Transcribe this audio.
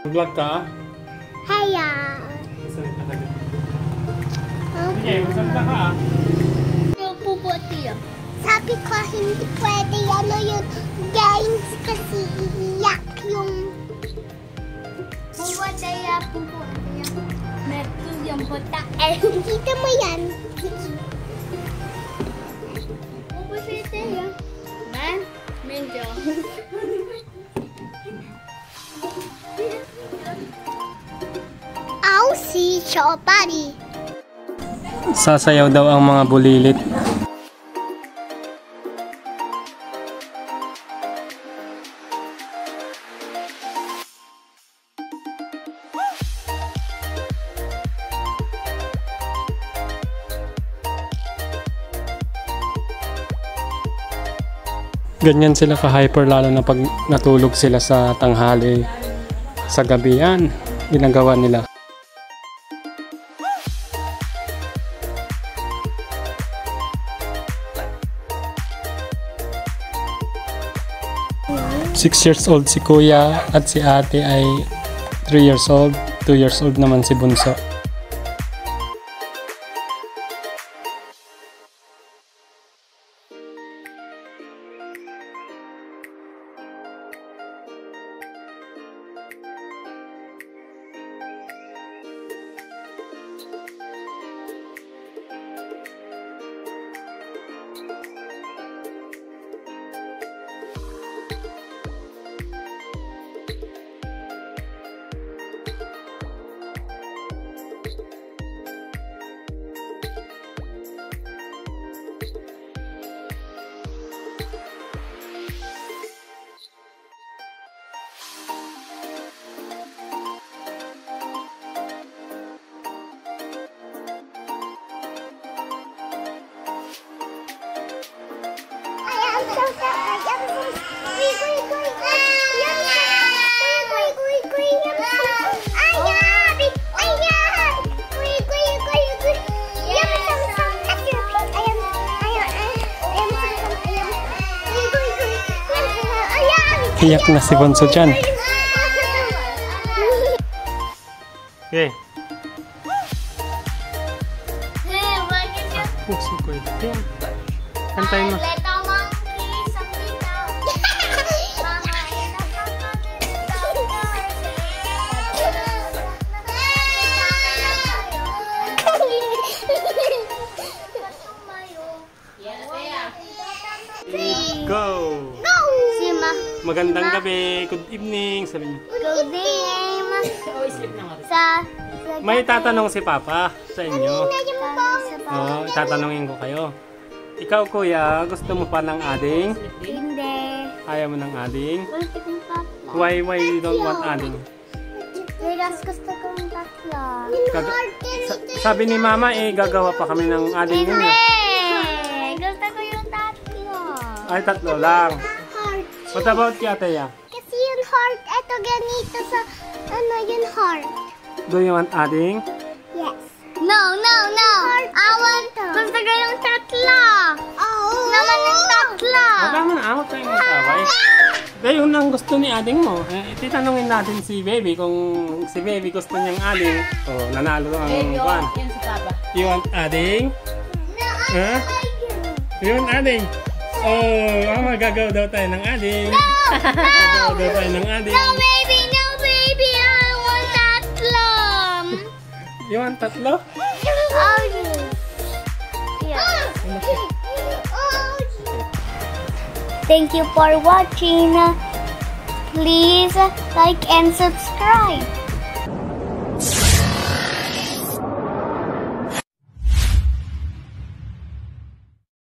Vlog ka? Hiya! Masalita ka din. Sige, masalita ka ah. Puputi yun. Sabi ko hindi pwede ano yung games kasi iiyak yung puputi yan. Meron yung puta. Kita mo yan. Puputi yan. Man, medyo. I'll see your body. Sasayaw daw ang mga bulilit. Ganyan sila ka-hyper lalo na pag natulog sila sa tanghali, sa gabi yan, ginagawa nila. Six years old si kuya at si ate ay 3 years old, 2 years old naman si bunso. Iyak na si Bonso dyan. Okay. Puso ko ito. Kantayin mo. Go! Magandang gabi. Good evening. Sabi niyo. Good evening. May tatanong si Papa sa inyo. Oo, tatanungin ko kayo. Ikaw kuya, gusto mo pa ng ading? Hindi. Ayaw mo ng ading? Why you don't want ading? Gusto kong tatlo. Sabi ni Mama gagawa pa kami ng ading ninyo. Hindi! Gusto ko yung tatlo. Ay, tatlo lang. What about kay Ateya? Kasi yung heart, eto ganito sa, yung heart. Do you want ading? Yes. No. I want, gusto ko yung tatlo. Naman yung tatlo. Tama na, ako tayo mag-away. Kaya yun ang gusto ni ading mo. Ititanungin natin si Baby kung si Baby gusto niyang ading. Oh, nanalo ang kwan. Yan si Papa. You want ading? No, You want ading? Oh, magagawa daw tayo ng ading. No! Magagawa daw tayo ng ading. No, baby! I want tatlo! You want tatlo? Oh, yeah. Thank you for watching. Please like and subscribe.